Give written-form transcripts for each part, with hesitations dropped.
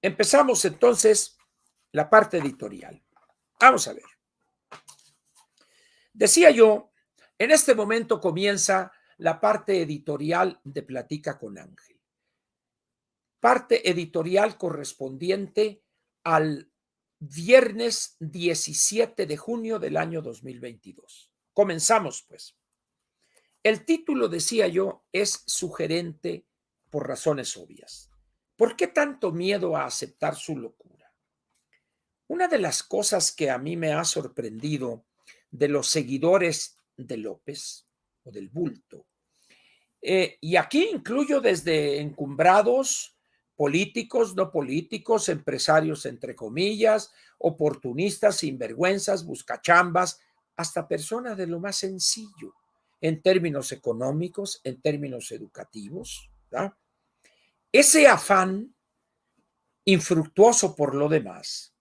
Empezamos entonces la parte editorial. Vamos a ver. Decía yo, en este momento comienza la parte editorial de Platica con Ángel. Parte editorial correspondiente al viernes 17 de junio del año 2022. Comenzamos, pues. El título, decía yo, es sugerente por razones obvias. ¿Por qué tanto miedo a aceptar su locura? Una de las cosas que a mí me ha sorprendido de los seguidores de López o del bulto, y aquí incluyo desde encumbrados, políticos, no políticos, empresarios entre comillas, oportunistas, sinvergüenzas, buscachambas, hasta personas de lo más sencillo, en términos económicos, en términos educativos, ¿verdad? Ese afán infructuoso por lo demás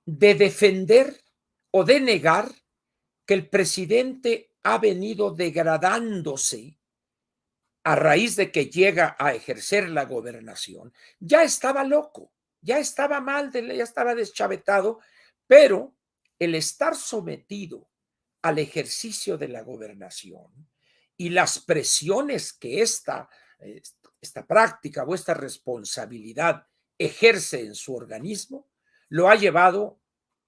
de defender o de negar que el presidente ha venido degradándose a raíz de que llega a ejercer la gobernación, ya estaba loco, ya estaba mal, ya estaba deschavetado, pero el estar sometido al ejercicio de la gobernación y las presiones que esta práctica o esta responsabilidad ejerce en su organismo, lo ha llevado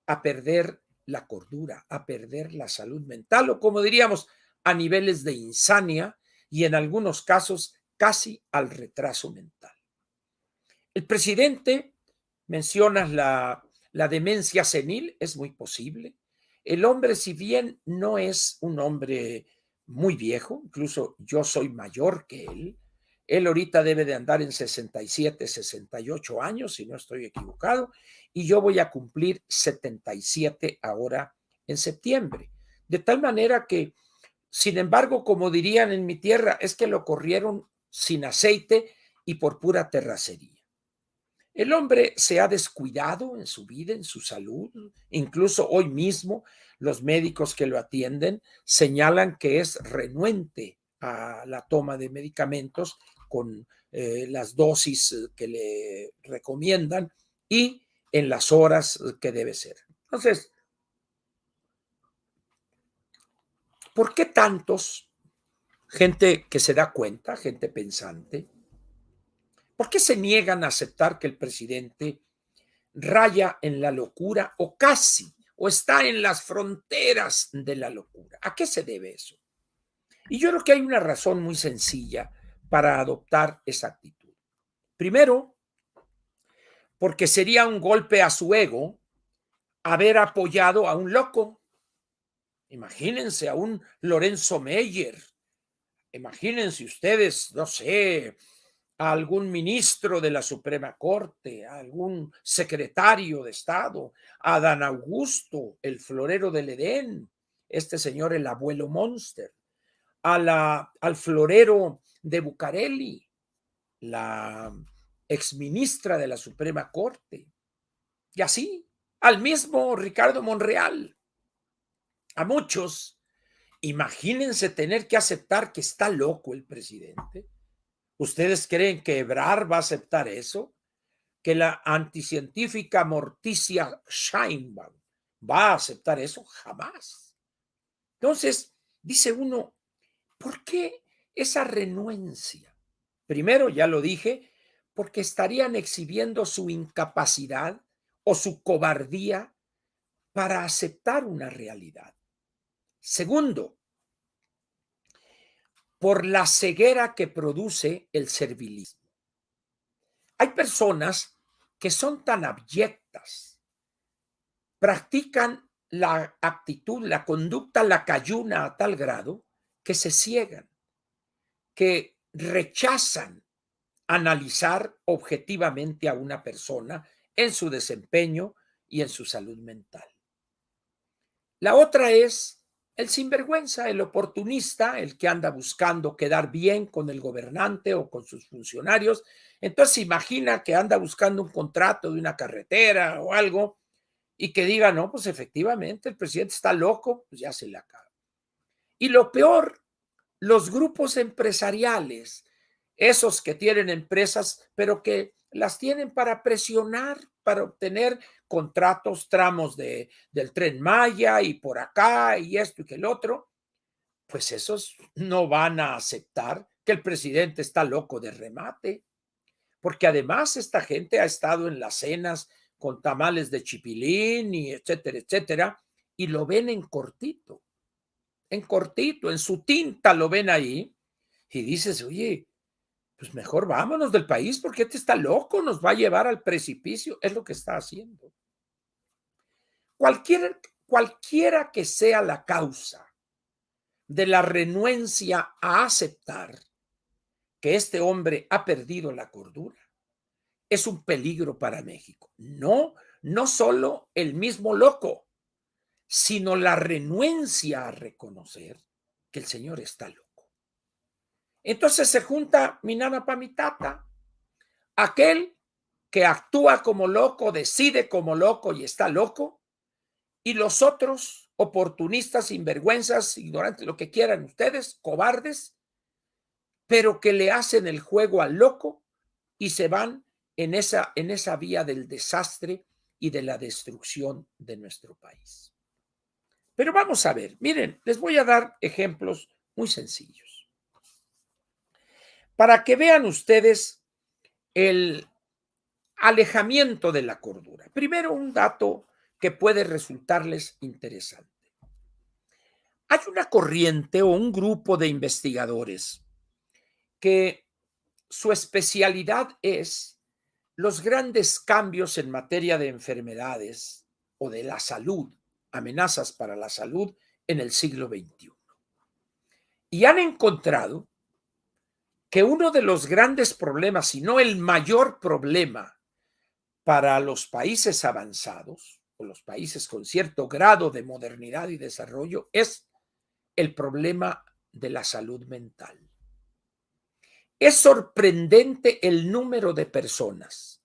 a perder la cordura, a perder la salud mental, o como diríamos, a niveles de insania y en algunos casos casi al retraso mental. El presidente, mencionas la demencia senil, es muy posible. El hombre, si bien no es un hombre muy viejo, incluso yo soy mayor que él ahorita debe de andar en 67, 68 años, si no estoy equivocado, y yo voy a cumplir 77 ahora en septiembre. De tal manera que, sin embargo, como dirían en mi tierra, es que lo corrieron sin aceite y por pura terracería. El hombre se ha descuidado en su vida, en su salud. Incluso hoy mismo los médicos que lo atienden señalan que es renuente a la toma de medicamentos con las dosis que le recomiendan y en las horas que debe ser. Entonces, ¿por qué tantos, gente que se da cuenta, gente pensante, por qué se niegan a aceptar que el presidente raya en la locura o casi, o está en las fronteras de la locura? ¿A qué se debe eso? Y yo creo que hay una razón muy sencilla para adoptar esa actitud. Primero, porque sería un golpe a su ego haber apoyado a un loco. Imagínense a un Lorenzo Meyer, imagínense ustedes, no sé, a algún ministro de la Suprema Corte, a algún secretario de Estado, a Adán Augusto, el florero del Edén, este señor, el abuelo Monster, al florero de Bucareli, la exministra de la Suprema Corte, y así, al mismo Ricardo Monreal, a muchos. Imagínense tener que aceptar que está loco el presidente. ¿Ustedes creen que Ebrard va a aceptar eso? ¿Que la anticientífica Morticia Sheinbaum va a aceptar eso? Jamás. Entonces, dice uno, ¿por qué esa renuencia? Primero, ya lo dije, porque estarían exhibiendo su incapacidad o su cobardía para aceptar una realidad. Segundo, por la ceguera que produce el servilismo. Hay personas que son tan abyectas, practican la actitud, la conducta lacayuna a tal grado que se ciegan, que rechazan analizar objetivamente a una persona en su desempeño y en su salud mental. La otra es el sinvergüenza, el oportunista, el que anda buscando quedar bien con el gobernante o con sus funcionarios. Entonces se imagina que anda buscando un contrato de una carretera o algo y que diga, no, pues efectivamente el presidente está loco, pues ya se le acaba. Y lo peor, los grupos empresariales, esos que tienen empresas, pero que las tienen para presionar, para obtener contratos, tramos del Tren Maya y por acá y esto y que el otro. Pues esos no van a aceptar que el presidente está loco de remate, porque además esta gente ha estado en las cenas con tamales de chipilín y etcétera, etcétera, y lo ven en cortito, en su tinta lo ven ahí, y dices, oye, pues mejor vámonos del país porque este está loco, nos va a llevar al precipicio, es lo que está haciendo. Cualquiera que sea la causa de la renuencia a aceptar que este hombre ha perdido la cordura, es un peligro para México. No, no solo el mismo loco, sino la renuencia a reconocer que el señor está loco. Entonces se junta mi nana pa' mi tata, aquel que actúa como loco, decide como loco y está loco, y los otros oportunistas, sinvergüenzas, ignorantes, lo que quieran ustedes, cobardes, pero que le hacen el juego al loco y se van en esa vía del desastre y de la destrucción de nuestro país. Pero vamos a ver, miren, les voy a dar ejemplos muy sencillos para que vean ustedes el alejamiento de la cordura. Primero, un dato que puede resultarles interesante. Hay una corriente o un grupo de investigadores que su especialidad es los grandes cambios en materia de enfermedades o de la salud, amenazas para la salud en el siglo XXI. Y han encontrado que uno de los grandes problemas, si no el mayor problema para los países avanzados o los países con cierto grado de modernidad y desarrollo, es el problema de la salud mental. Es sorprendente el número de personas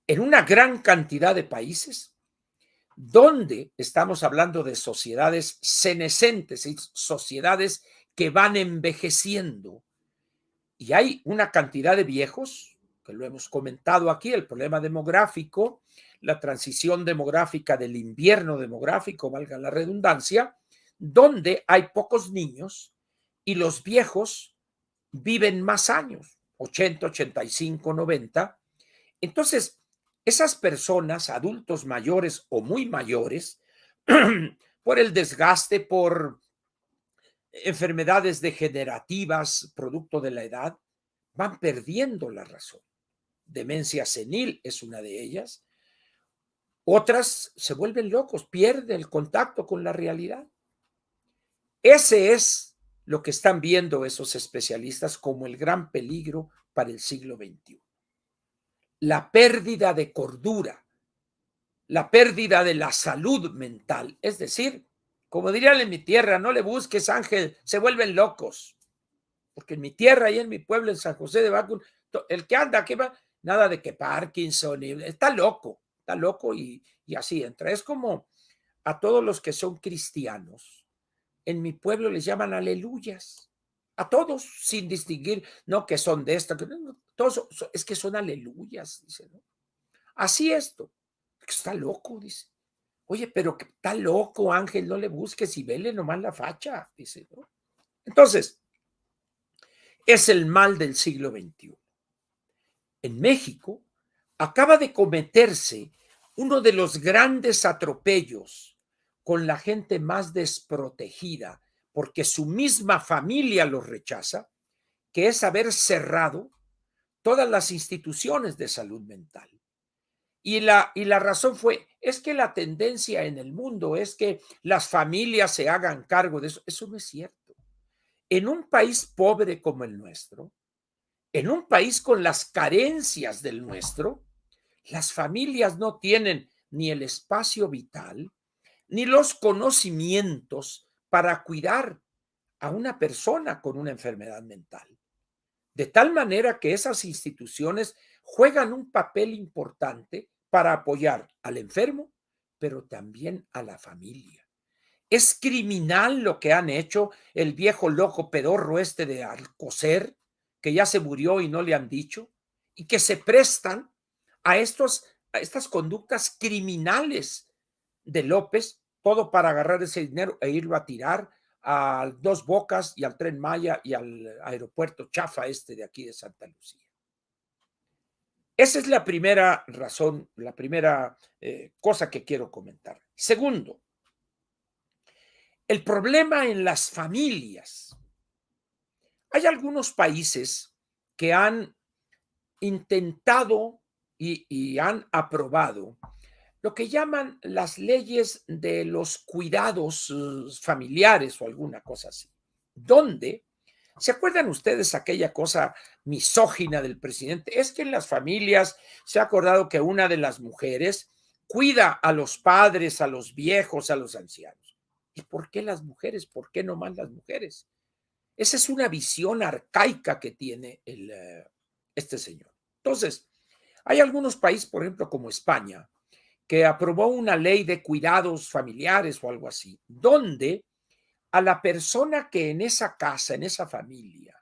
en una gran cantidad de países donde estamos hablando de sociedades senescentes y sociedades que van envejeciendo. Y hay una cantidad de viejos, que lo hemos comentado aquí, el problema demográfico, la transición demográfica del invierno demográfico, valga la redundancia, donde hay pocos niños y los viejos viven más años, 80, 85, 90. Entonces, esas personas, adultos mayores o muy mayores, por el desgaste, por enfermedades degenerativas, producto de la edad, van perdiendo la razón. Demencia senil es una de ellas. Otras se vuelven locos, pierden el contacto con la realidad. Ese es lo que están viendo esos especialistas como el gran peligro para el siglo XXI. La pérdida de cordura, la pérdida de la salud mental. Es decir, como dirían en mi tierra, no le busques, Ángel, se vuelven locos. Porque en mi tierra y en mi pueblo, en San José de Bacul, el que anda, que va, nada de que Parkinson, está loco y así entra. Es como a todos los que son cristianos. En mi pueblo les llaman aleluyas. A todos, sin distinguir, no que son de esta, todos es que son aleluyas, dice, ¿no? Así esto. Está loco, dice. Oye, pero que está loco, Ángel, no le busques y vele nomás la facha, dice, ¿no? Entonces, es el mal del siglo XXI. En México acaba de cometerse uno de los grandes atropellos con la gente más desprotegida, porque su misma familia los rechaza, que es haber cerrado todas las instituciones de salud mental. Y la razón fue, es que la tendencia en el mundo es que las familias se hagan cargo de eso. Eso no es cierto. En un país pobre como el nuestro, en un país con las carencias del nuestro, las familias no tienen ni el espacio vital, ni los conocimientos para cuidar a una persona con una enfermedad mental. De tal manera que esas instituciones juegan un papel importante para apoyar al enfermo, pero también a la familia. Es criminal lo que han hecho el viejo loco pedorro este de Alcocer, que ya se murió y no le han dicho, y que se prestan a estas conductas criminales de López, todo para agarrar ese dinero e irlo a tirar a Dos Bocas y al Tren Maya y al aeropuerto chafa este de aquí de Santa Lucía. Esa es la primera razón, la primera cosa que quiero comentar. Segundo, el problema en las familias. Hay algunos países que han intentado y han aprobado lo que llaman las leyes de los cuidados familiares o alguna cosa así, donde, ¿se acuerdan ustedes aquella cosa misógina del presidente? Es que en las familias se ha acordado que una de las mujeres cuida a los padres, a los viejos, a los ancianos. ¿Y por qué las mujeres? ¿Por qué no más las mujeres? Esa es una visión arcaica que tiene este señor. Entonces, hay algunos países, por ejemplo, como España, que aprobó una ley de cuidados familiares o algo así, donde a la persona que en esa casa, en esa familia,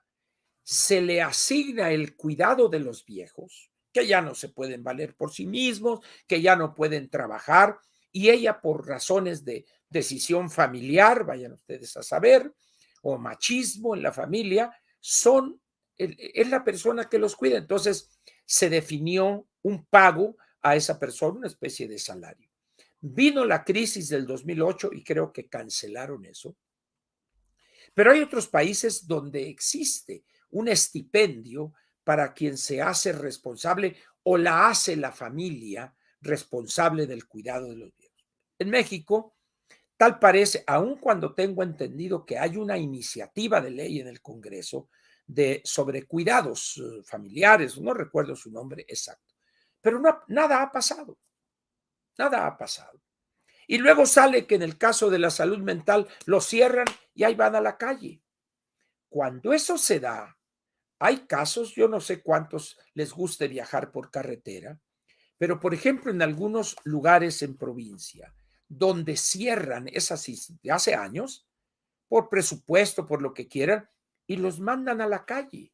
se le asigna el cuidado de los viejos, que ya no se pueden valer por sí mismos, que ya no pueden trabajar, y ella por razones de decisión familiar, vayan ustedes a saber, o machismo en la familia, es la persona que los cuida. Entonces se definió un pago a esa persona, una especie de salario. Vino la crisis del 2008 y creo que cancelaron eso. Pero hay otros países donde existe un estipendio para quien se hace responsable o la hace la familia responsable del cuidado de los viejos. En México, tal parece, aun cuando tengo entendido que hay una iniciativa de ley en el Congreso sobre cuidados familiares, no recuerdo su nombre exacto, pero nada ha pasado, nada ha pasado. Y luego sale que en el caso de la salud mental lo cierran y ahí van a la calle. Cuando eso se da, hay casos, yo no sé cuántos les guste viajar por carretera, pero por ejemplo en algunos lugares en provincia donde cierran esas hace años, por presupuesto, por lo que quieran, y los mandan a la calle,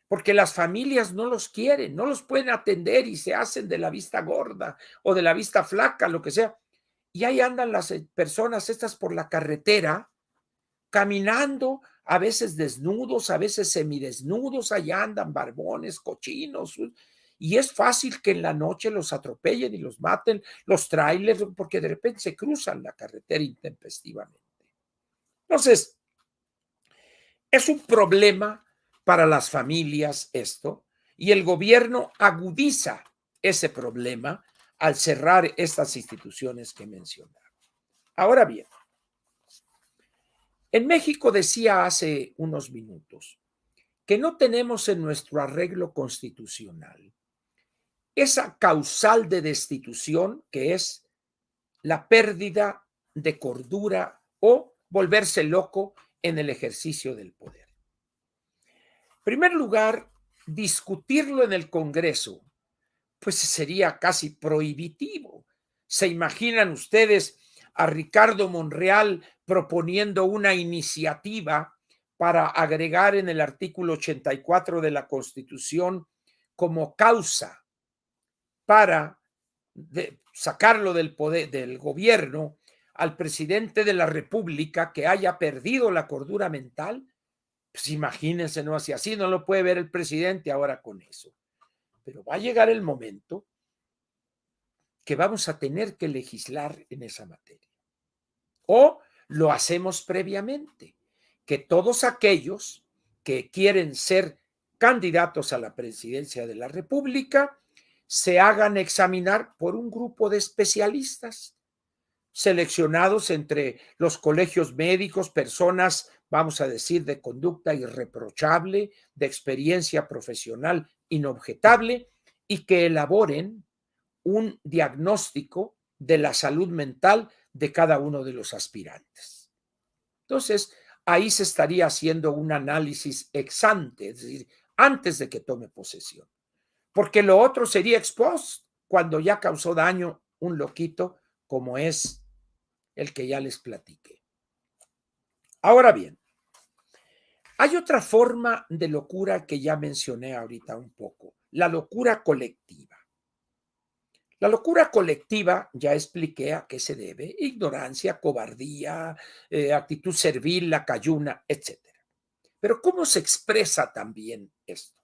porque las familias no los quieren, no los pueden atender y se hacen de la vista gorda o de la vista flaca, lo que sea. Y ahí andan las personas estas por la carretera caminando, a veces desnudos, a veces semidesnudos, allá andan barbones, cochinos, y es fácil que en la noche los atropellen y los maten los trailers, porque de repente se cruzan la carretera intempestivamente. Entonces, es un problema para las familias esto, y el gobierno agudiza ese problema al cerrar estas instituciones que mencionaron. Ahora bien, en México decía hace unos minutos que no tenemos en nuestro arreglo constitucional esa causal de destitución que es la pérdida de cordura o volverse loco en el ejercicio del poder. En primer lugar, discutirlo en el Congreso, pues sería casi prohibitivo. ¿Se imaginan ustedes a Ricardo Monreal proponiendo una iniciativa para agregar en el artículo 84 de la Constitución como causa para sacarlo del poder del gobierno al presidente de la República que haya perdido la cordura mental? Pues imagínense, no así, así no lo puede ver el presidente ahora con eso. Pero va a llegar el momento que vamos a tener que legislar en esa materia. O lo hacemos previamente, que todos aquellos que quieren ser candidatos a la presidencia de la República se hagan examinar por un grupo de especialistas seleccionados entre los colegios médicos, personas, vamos a decir, de conducta irreprochable, de experiencia profesional inobjetable, y que elaboren un diagnóstico de la salud mental de cada uno de los aspirantes. Entonces, ahí se estaría haciendo un análisis ex ante, es decir, antes de que tome posesión. Porque lo otro sería ex post, cuando ya causó daño un loquito como es el que ya les platiqué. Ahora bien, hay otra forma de locura que ya mencioné ahorita un poco, la locura colectiva. La locura colectiva, ya expliqué a qué se debe: ignorancia, cobardía, actitud servil, la cayuna, etcétera. Pero ¿cómo se expresa también esto?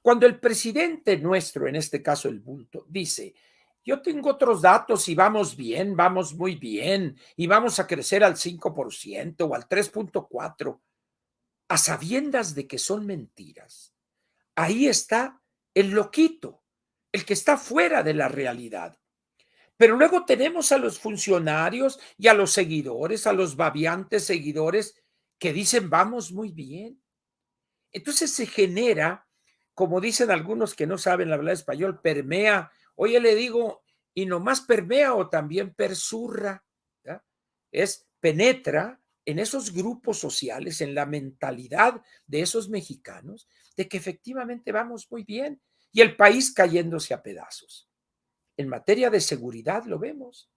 Cuando el presidente nuestro, en este caso el bulto, dice: yo tengo otros datos y vamos bien, vamos muy bien, y vamos a crecer al 5% o al 3.4%, a sabiendas de que son mentiras. Ahí está el loquito, el que está fuera de la realidad. Pero luego tenemos a los funcionarios y a los seguidores, a los babiantes seguidores que dicen: vamos muy bien. Entonces se genera, como dicen algunos que no saben hablar español, permea. Oye, le digo, y nomás permea o también persurra, ¿ya? Es penetra en esos grupos sociales, en la mentalidad de esos mexicanos, de que efectivamente vamos muy bien y el país cayéndose a pedazos. En materia de seguridad lo vemos.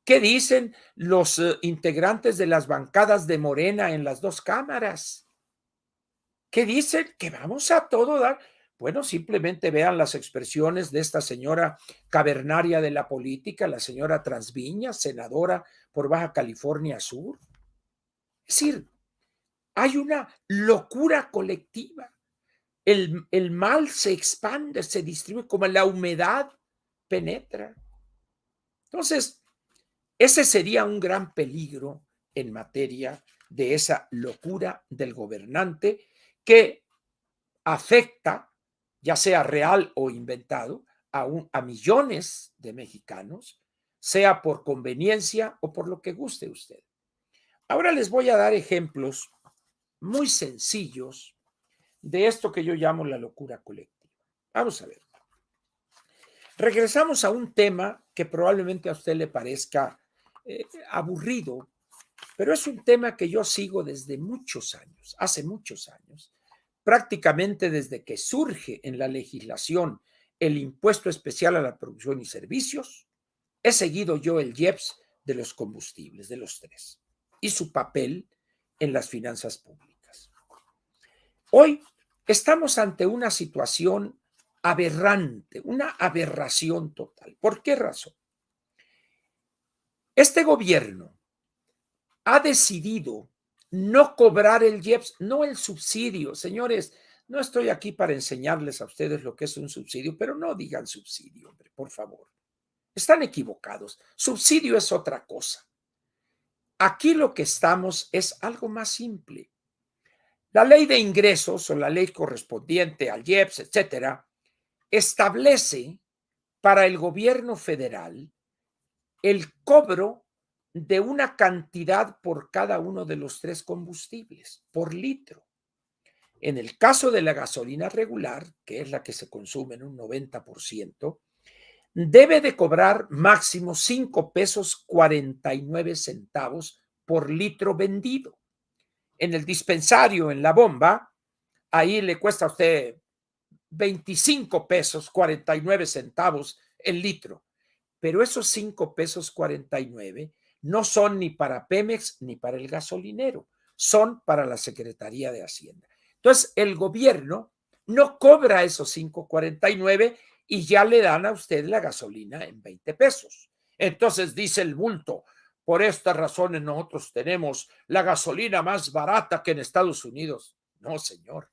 ¿Qué dicen los integrantes de las bancadas de Morena en las dos cámaras? ¿Qué dicen? Que vamos a todo dar. Bueno, simplemente vean las expresiones de esta señora cavernaria de la política, la señora Transviña, senadora por Baja California Sur. Es decir, hay una locura colectiva. El mal se expande, se distribuye como la humedad penetra. Entonces, ese sería un gran peligro en materia de esa locura del gobernante que afecta, ya sea real o inventado, a millones de mexicanos, sea por conveniencia o por lo que guste usted. Ahora les voy a dar ejemplos muy sencillos de esto que yo llamo la locura colectiva. Vamos a ver. Regresamos a un tema que probablemente a usted le parezca aburrido, pero es un tema que yo sigo desde muchos años, hace muchos años, prácticamente desde que surge en la legislación el impuesto especial a la producción y servicios. He seguido yo el IEPS de los combustibles, de los tres, y su papel en las finanzas públicas. Hoy estamos ante una situación aberrante, una aberración total. ¿Por qué razón? Este gobierno ha decidido no cobrar el IEPS, no el subsidio. Señores, no estoy aquí para enseñarles a ustedes lo que es un subsidio, pero no digan subsidio, hombre, por favor. Están equivocados. Subsidio es otra cosa. Aquí lo que estamos es algo más simple. La ley de ingresos o la ley correspondiente al IEPS, etcétera, establece para el gobierno federal el cobro de una cantidad por cada uno de los tres combustibles, por litro. En el caso de la gasolina regular, que es la que se consume en un 90%, debe de cobrar máximo 5 pesos 49 centavos por litro vendido. En el dispensario, en la bomba, ahí le cuesta a usted 25 pesos 49 centavos el litro. Pero esos 5 pesos 49 no son ni para Pemex ni para el gasolinero, son para la Secretaría de Hacienda. Entonces, el gobierno no cobra esos 5.49 y ya le dan a usted la gasolina en 20 pesos. Entonces dice el bulto: por estas razones nosotros tenemos la gasolina más barata que en Estados Unidos. No, señor.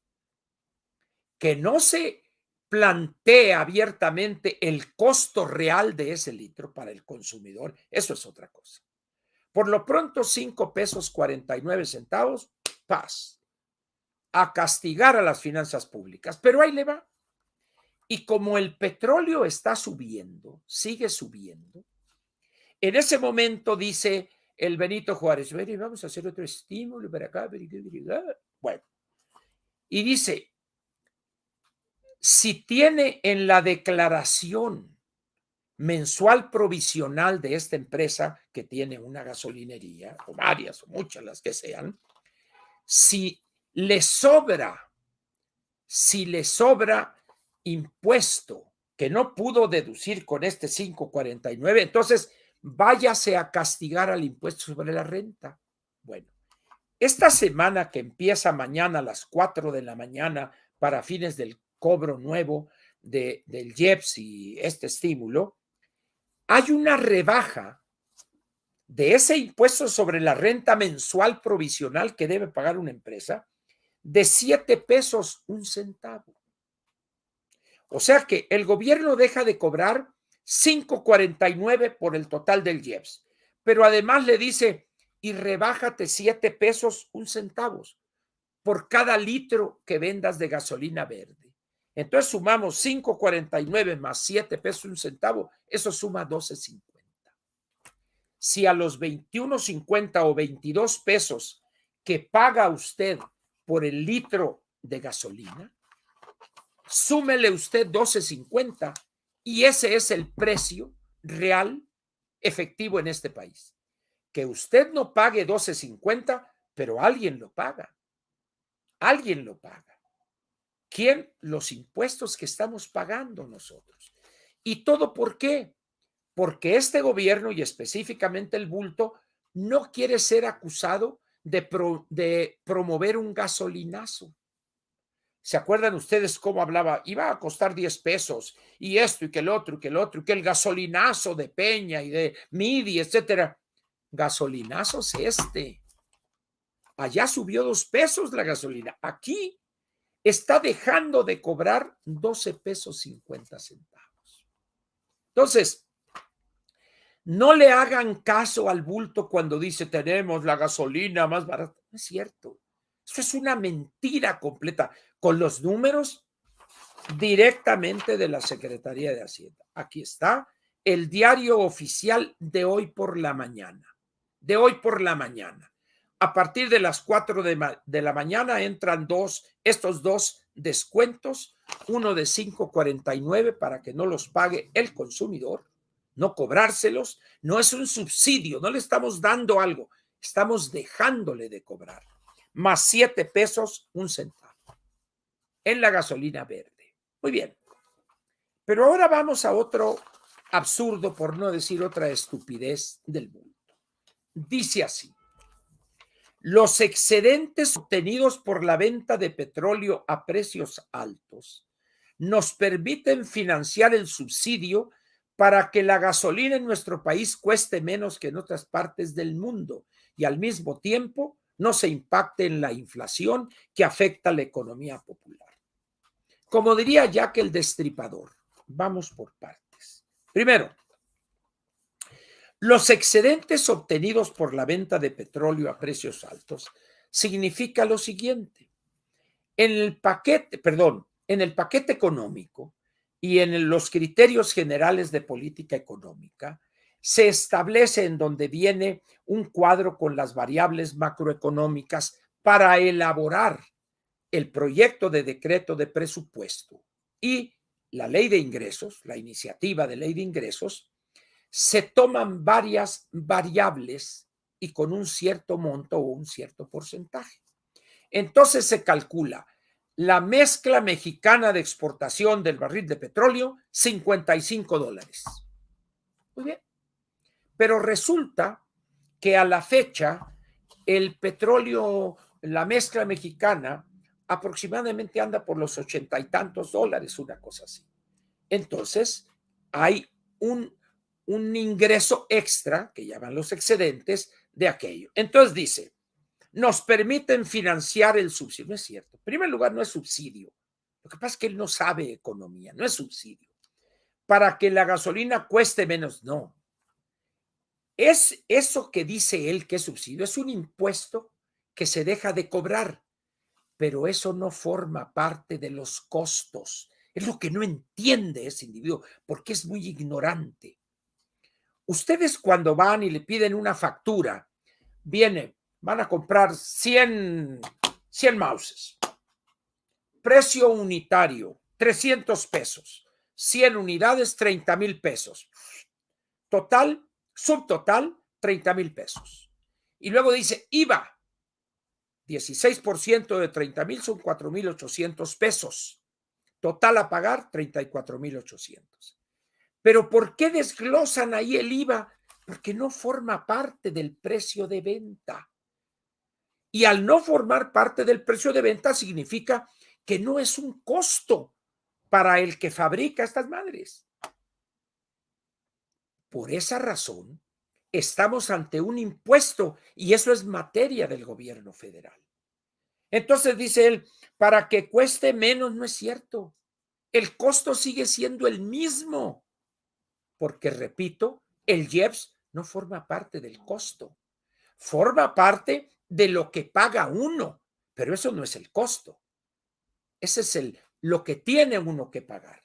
Que no se plantea abiertamente el costo real de ese litro para el consumidor, eso es otra cosa. Por lo pronto, 5 pesos 49 centavos, paz, a castigar a las finanzas públicas. Pero ahí le va. Y como el petróleo está subiendo, sigue subiendo, en ese momento dice el Benito Juárez: vamos a hacer otro estímulo para acá. Bueno, y dice: si tiene en la declaración mensual provisional de esta empresa, que tiene una gasolinería, o varias, o muchas, las que sean, si le sobra, impuesto que no pudo deducir con este 5.49, entonces váyase a castigar al impuesto sobre la renta. Bueno, esta semana que empieza mañana a las 4 de la mañana para fines del cobro nuevo del IEPS y este estímulo, hay una rebaja de ese impuesto sobre la renta mensual provisional que debe pagar una empresa de 7 pesos un centavo. O sea que el gobierno deja de cobrar 5.49 por el total del IEPS, pero además le dice, y rebájate 7 pesos un centavos por cada litro que vendas de gasolina verde. Entonces sumamos 5.49 más 7 pesos un centavo, eso suma 12.50. Si a los 21.50 o 22 pesos que paga usted por el litro de gasolina, súmele usted 12.50 y ese es el precio real efectivo en este país. Que usted no pague 12.50, pero alguien lo paga. Alguien lo paga. ¿Quién? Los impuestos que estamos pagando nosotros. ¿Y todo por qué? Porque este gobierno y específicamente el bulto no quiere ser acusado de promover un gasolinazo. ¿Se acuerdan ustedes cómo hablaba? Iba a costar 10 pesos y esto y que el otro y que el otro y que el gasolinazo de Peña y de Midi, etcétera. Gasolinazos este. Allá subió 2 pesos la gasolina. Aquí está dejando de cobrar 12 pesos 50 centavos. Entonces, no le hagan caso al bulto cuando dice tenemos la gasolina más barata. No es cierto. Eso es una mentira completa. Con los números directamente de la Secretaría de Hacienda. Aquí está el diario oficial de hoy por la mañana. De hoy por la mañana. A partir de las 4 de la mañana entran estos dos descuentos, uno de 5.49 para que no los pague el consumidor, no cobrárselos, no es un subsidio, no le estamos dando algo, estamos dejándole de cobrar, más 7 pesos un centavo en la gasolina verde. Muy bien, pero ahora vamos a otro absurdo, por no decir otra estupidez del mundo. Dice así: los excedentes obtenidos por la venta de petróleo a precios altos nos permiten financiar el subsidio para que la gasolina en nuestro país cueste menos que en otras partes del mundo y al mismo tiempo no se impacte en la inflación que afecta a la economía popular. Como diría Jack el Destripador, vamos por partes. Primero, los excedentes obtenidos por la venta de petróleo a precios altos significa lo siguiente. En el paquete económico y en los criterios generales de política económica se establece en donde viene un cuadro con las variables macroeconómicas para elaborar el proyecto de decreto de presupuesto y la ley de ingresos, la iniciativa de ley de ingresos, se toman varias variables y con un cierto monto o un cierto porcentaje. Entonces se calcula la mezcla mexicana de exportación del barril de petróleo, $55. Muy bien. Pero resulta que a la fecha el petróleo, la mezcla mexicana, aproximadamente anda por los 80 y tantos dólares, una cosa así. Entonces, hay un ingreso extra, que llaman los excedentes, de aquello. Entonces dice, nos permiten financiar el subsidio. No es cierto. En primer lugar, no es subsidio. Lo que pasa es que él no sabe economía, no es subsidio. Para que la gasolina cueste menos, no. Es eso que dice él que es subsidio, es un impuesto que se deja de cobrar, pero eso no forma parte de los costos. Es lo que no entiende ese individuo, porque es muy ignorante. Ustedes cuando van y le piden una factura, van a comprar 100 mouses. Precio unitario, 300 pesos. 100 unidades, 30,000 pesos. Total, subtotal, 30,000 pesos. Y luego dice IVA. 16% de 30,000 son 4,800 pesos. Total a pagar, 34,800. Pero ¿por qué desglosan ahí el IVA? Porque no forma parte del precio de venta. Y al no formar parte del precio de venta significa que no es un costo para el que fabrica estas madres. Por esa razón, estamos ante un impuesto y eso es materia del gobierno federal. Entonces dice él, para que cueste menos, no es cierto. El costo sigue siendo el mismo, porque repito, el IEPS no forma parte del costo, forma parte de lo que paga uno, pero eso no es el costo. Ese es lo que tiene uno que pagar.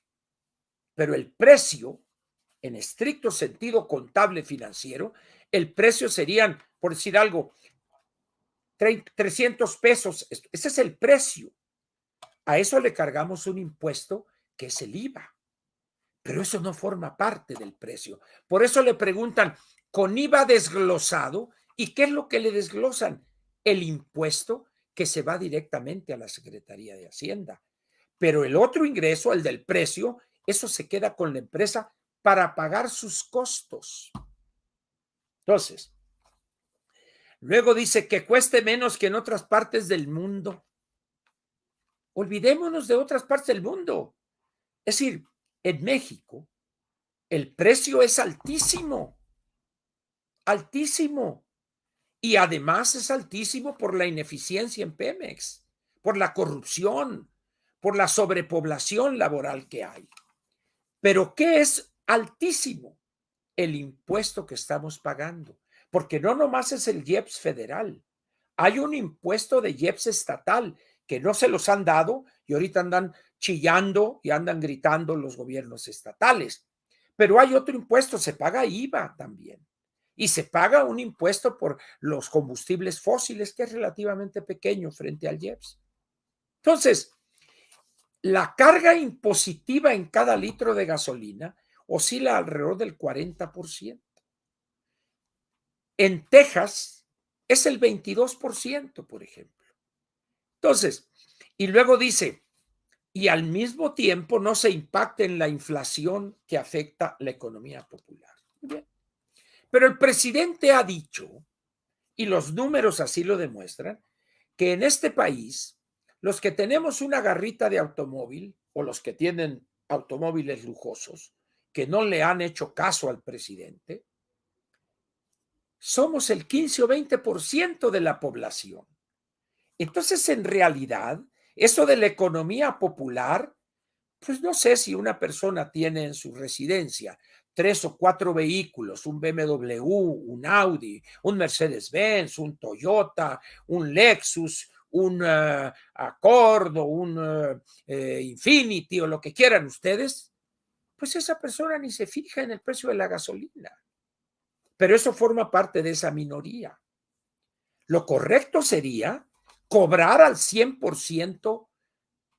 Pero el precio, en estricto sentido contable financiero, el precio serían, por decir algo, 300 pesos. Ese es el precio. A eso le cargamos un impuesto que es el IVA, pero eso no forma parte del precio. Por eso le preguntan, con IVA desglosado, ¿y qué es lo que le desglosan? El impuesto que se va directamente a la Secretaría de Hacienda. Pero el otro ingreso, el del precio, eso se queda con la empresa para pagar sus costos. Entonces, luego dice que cueste menos que en otras partes del mundo. Olvidémonos de otras partes del mundo. Es decir, en México, el precio es altísimo, altísimo. Y además es altísimo por la ineficiencia en Pemex, por la corrupción, por la sobrepoblación laboral que hay. Pero ¿qué es altísimo? El impuesto que estamos pagando. Porque no nomás es el IEPS federal. Hay un impuesto de IEPS estatal que no se los han dado y ahorita andan chillando y andan gritando los gobiernos estatales. Pero hay otro impuesto, se paga IVA también. Y se paga un impuesto por los combustibles fósiles que es relativamente pequeño frente al IEPS. Entonces, la carga impositiva en cada litro de gasolina oscila alrededor del 40%. En Texas es el 22%, por ejemplo. Entonces, y luego dice, y al mismo tiempo no se impacta en la inflación que afecta la economía popular. Muy bien. Pero el presidente ha dicho, y los números así lo demuestran, que en este país, los que tenemos una garrita de automóvil o los que tienen automóviles lujosos, que no le han hecho caso al presidente, somos el 15 o 20% de la población. Entonces, en realidad, eso de la economía popular, pues no sé si una persona tiene en su residencia 3 o 4 vehículos, un BMW, un Audi, un Mercedes-Benz, un Toyota, un Lexus, un Accord o un Infiniti o lo que quieran ustedes, pues esa persona ni se fija en el precio de la gasolina. Pero eso forma parte de esa minoría. Lo correcto sería cobrar al 100%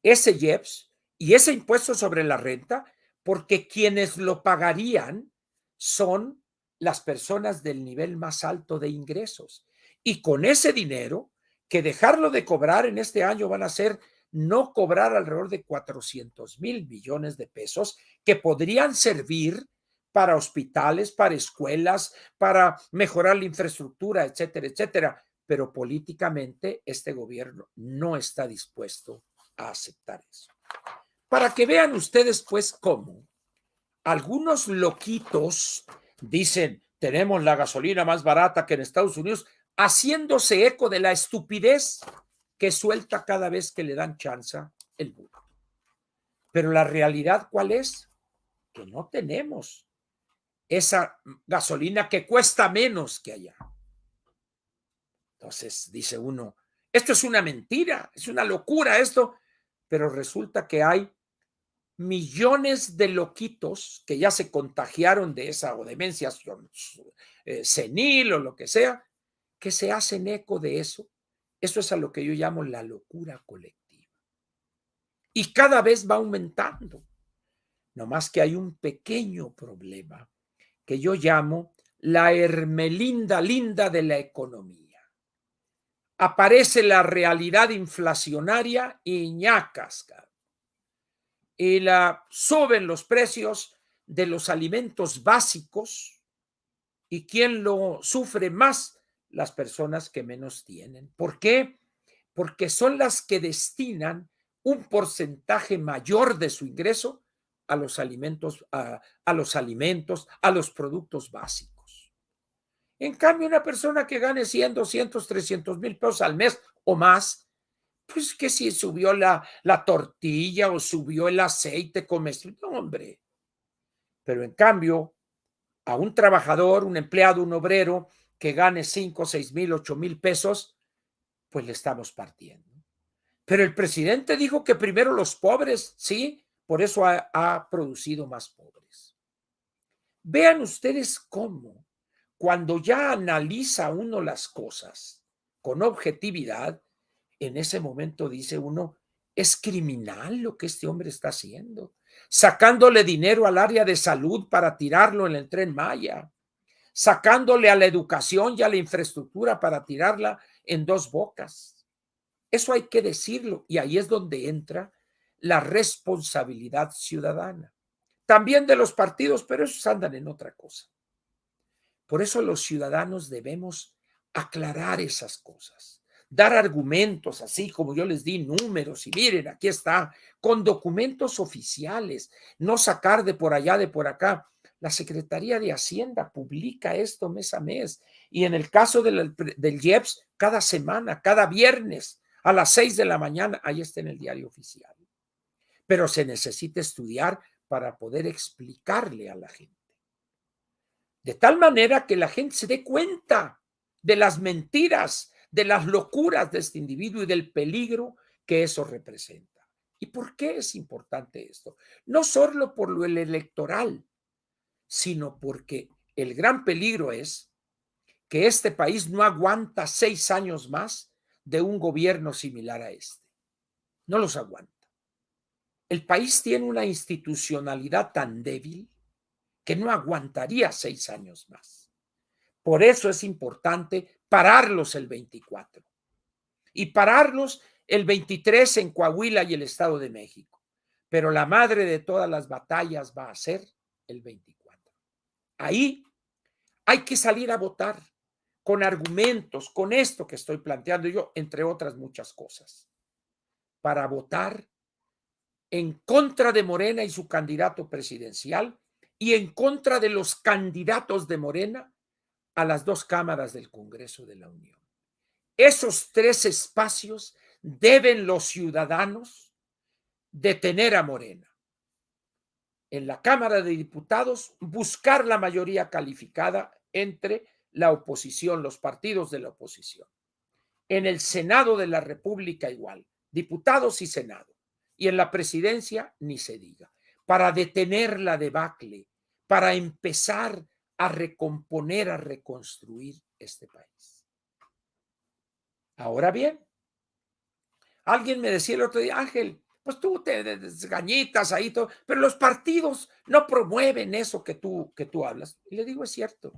ese IEPS y ese impuesto sobre la renta, porque quienes lo pagarían son las personas del nivel más alto de ingresos. Y con ese dinero, que dejarlo de cobrar en este año van a ser no cobrar alrededor de 400,000 millones de pesos que podrían servir para hospitales, para escuelas, para mejorar la infraestructura, etcétera, etcétera. Pero políticamente este gobierno no está dispuesto a aceptar eso. Para que vean ustedes, pues, cómo algunos loquitos dicen, tenemos la gasolina más barata que en Estados Unidos, haciéndose eco de la estupidez que suelta cada vez que le dan chance el burro. Pero la realidad, ¿cuál es? Que no tenemos esa gasolina que cuesta menos que allá. Entonces dice uno, esto es una mentira, es una locura esto, pero resulta que hay millones de loquitos que ya se contagiaron de esa o demencia senil o lo que sea, que se hacen eco de eso. Eso es a lo que yo llamo la locura colectiva. Y cada vez va aumentando. No más que hay un pequeño problema que yo llamo la hermelinda linda de la economía. Aparece la realidad inflacionaria y ñacas, y suben los precios de los alimentos básicos. ¿Y quién lo sufre más? Las personas que menos tienen. ¿Por qué? Porque son las que destinan un porcentaje mayor de su ingreso a los alimentos, a los productos básicos. En cambio, una persona que gane 100, 200, 300 mil pesos al mes o más, pues que si subió la tortilla o subió el aceite comestible, no, hombre. Pero en cambio, a un trabajador, un empleado, un obrero que gane 5, 6 mil, 8 mil pesos, pues le estamos partiendo. Pero el presidente dijo que primero los pobres, sí, por eso ha producido más pobres. Vean ustedes cómo, cuando ya analiza uno las cosas con objetividad, en ese momento dice uno, es criminal lo que este hombre está haciendo, sacándole dinero al área de salud para tirarlo en el Tren Maya, sacándole a la educación y a la infraestructura para tirarla en Dos Bocas. Eso hay que decirlo, y ahí es donde entra la responsabilidad ciudadana. También de los partidos, pero esos andan en otra cosa. Por eso los ciudadanos debemos aclarar esas cosas, dar argumentos, así como yo les di números, y miren, aquí está, con documentos oficiales, no sacar de por allá, de por acá. La Secretaría de Hacienda publica esto mes a mes, y en el caso del IEPS, cada semana, cada viernes, a las 6 de la mañana, ahí está en el diario oficial. Pero se necesita estudiar para poder explicarle a la gente. De tal manera que la gente se dé cuenta de las mentiras, de las locuras de este individuo y del peligro que eso representa. ¿Y por qué es importante esto? No solo por lo electoral, sino porque el gran peligro es que este país no aguanta 6 años más de un gobierno similar a este. No los aguanta. El país tiene una institucionalidad tan débil que no aguantaría 6 años más. Por eso es importante pararlos el 24 y pararlos el 23 en Coahuila y el Estado de México. Pero la madre de todas las batallas va a ser el 24. Ahí hay que salir a votar con argumentos, con esto que estoy planteando yo, entre otras muchas cosas, para votar en contra de Morena y su candidato presidencial y en contra de los candidatos de Morena a las 2 cámaras del Congreso de la Unión. Esos 3 espacios deben los ciudadanos detener a Morena. En la Cámara de Diputados, buscar la mayoría calificada entre la oposición, los partidos de la oposición. En el Senado de la República igual, diputados y Senado. Y en la presidencia ni se diga. Para detener la debacle, para empezar a recomponer, a reconstruir este país. Ahora bien, alguien me decía el otro día, Ángel, pues tú te desgañitas ahí, todo, pero los partidos no promueven eso que tú hablas. Y le digo, es cierto,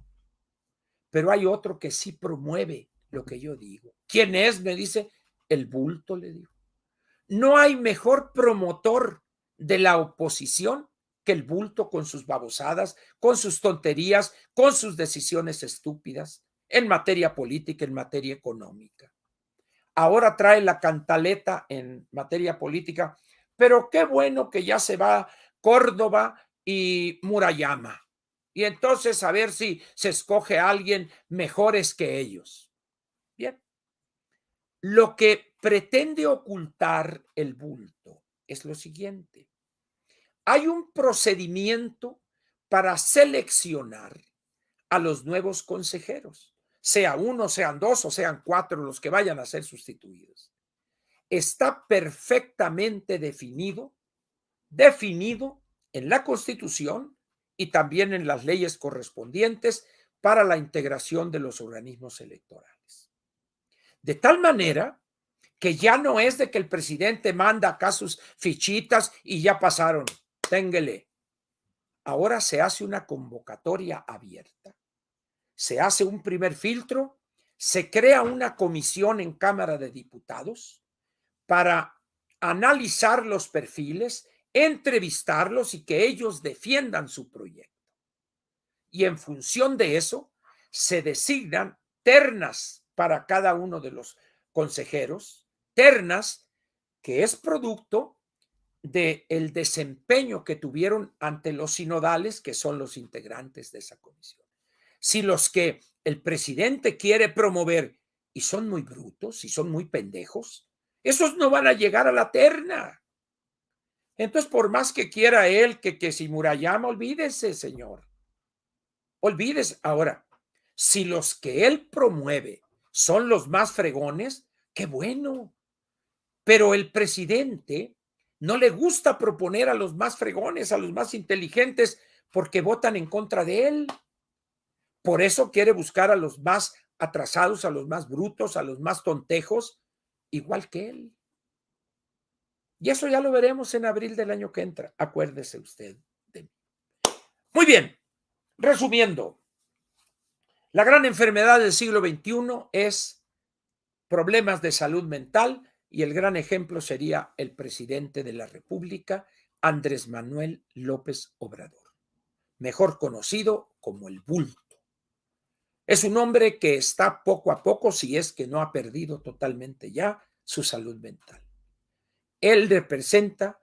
pero hay otro que sí promueve lo que yo digo. ¿Quién es? Me dice, el bulto, le digo. No hay mejor promotor de la oposición que el bulto con sus babosadas, con sus tonterías, con sus decisiones estúpidas en materia política, en materia económica. Ahora trae la cantaleta en materia política, pero qué bueno que ya se va Córdoba y Murayama. Y entonces a ver si se escoge a alguien mejores que ellos. Bien. Lo que pretende ocultar el bulto es lo siguiente. Hay un procedimiento para seleccionar a los nuevos consejeros, sea uno, sean dos o sean 4 los que vayan a ser sustituidos. Está perfectamente definido en la Constitución y también en las leyes correspondientes para la integración de los organismos electorales. De tal manera que ya no es de que el presidente manda acá sus fichitas y ya pasaron, téngale. Ahora se hace una convocatoria abierta, se hace un primer filtro, se crea una comisión en Cámara de Diputados para analizar los perfiles, entrevistarlos y que ellos defiendan su proyecto. Y en función de eso, se designan ternas para cada uno de los consejeros, ternas que es producto del desempeño que tuvieron ante los sinodales, que son los integrantes de esa comisión. Si los que el presidente quiere promover y son muy brutos y son muy pendejos, esos no van a llegar a la terna. Entonces, por más que quiera él que si Murayama, olvídese, señor. Olvídese. Ahora, si los que él promueve son los más fregones, qué bueno. Pero el presidente no le gusta proponer a los más fregones, a los más inteligentes, porque votan en contra de él. Por eso quiere buscar a los más atrasados, a los más brutos, a los más tontejos, igual que él. Y eso ya lo veremos en abril del año que entra. Acuérdese usted de mí. Muy bien, resumiendo, la gran enfermedad del siglo XXI es problemas de salud mental y el gran ejemplo sería el presidente de la República, Andrés Manuel López Obrador, mejor conocido como el Bulto. Es un hombre que está poco a poco, si es que no ha perdido totalmente ya su salud mental. Él representa,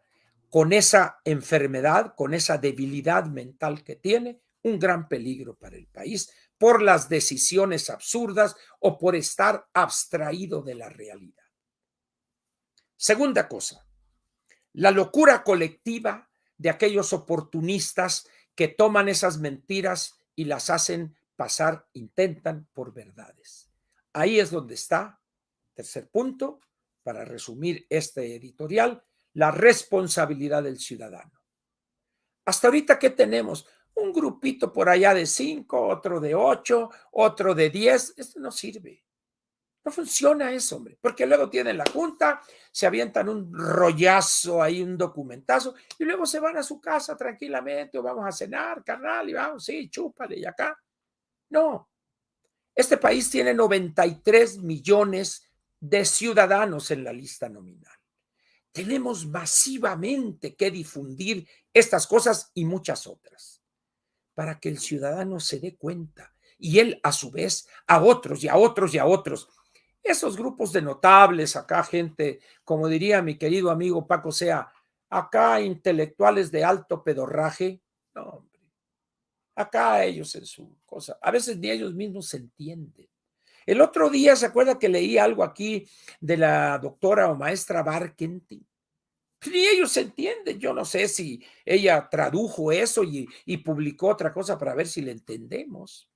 con esa enfermedad, con esa debilidad mental que tiene, un gran peligro para el país por las decisiones absurdas o por estar abstraído de la realidad. Segunda cosa, la locura colectiva de aquellos oportunistas que toman esas mentiras y las hacen pasar, intentan por verdades. Ahí es donde está, tercer punto, para resumir este editorial, la responsabilidad del ciudadano. Hasta ahorita, ¿qué tenemos? Un grupito por allá de 5, otro de 8, otro de 10. Esto no sirve. No funciona eso, hombre, porque luego tienen la junta, se avientan un rollazo ahí, un documentazo, y luego se van a su casa tranquilamente, o vamos a cenar, carnal, y vamos, sí, chúpale, y acá. No, este país tiene 93 millones de ciudadanos en la lista nominal. Tenemos masivamente que difundir estas cosas y muchas otras para que el ciudadano se dé cuenta y él a su vez a otros y a otros y a otros. Esos grupos de notables, acá gente, como diría mi querido amigo Paco Sea, acá intelectuales de alto pedorraje, no, hombre, acá ellos en su cosa, a veces ni ellos mismos se entienden. El otro día, ¿se acuerda que leí algo aquí de la doctora o maestra Barkentin? Ni ellos se entienden. Yo no sé si ella tradujo eso y publicó otra cosa para ver si le entendemos.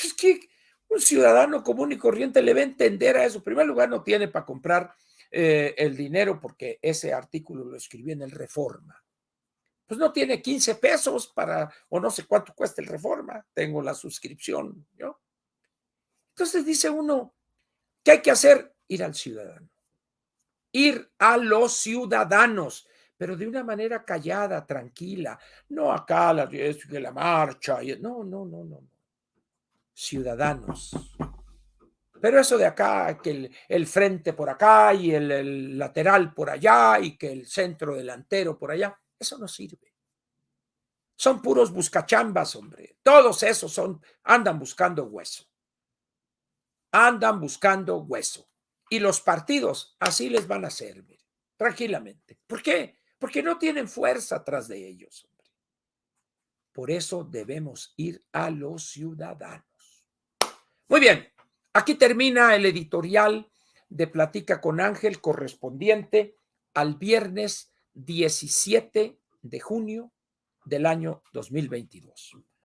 Es que un ciudadano común y corriente le va a entender a eso. En primer lugar, no tiene para comprar el dinero porque ese artículo lo escribió en el Reforma. Pues no tiene 15 pesos para, o no sé cuánto cuesta el Reforma. Tengo la suscripción, ¿no? Entonces dice uno, ¿qué hay que hacer? Ir al ciudadano. Ir a los ciudadanos, pero de una manera callada, tranquila. No acá la marcha. No, no, no, no. Ciudadanos. Pero eso de acá, que el frente por acá y el lateral por allá y que el centro delantero por allá, eso no sirve. Son puros buscachambas, hombre. Todos esos andan buscando hueso. Andan buscando hueso. Y los partidos así les van a hacer, mire, tranquilamente. ¿Por qué? Porque no tienen fuerza atrás de ellos, hombre. Por eso debemos ir a los ciudadanos. Muy bien, aquí termina el editorial de Platica con Ángel correspondiente al viernes 17 de junio del año 2022.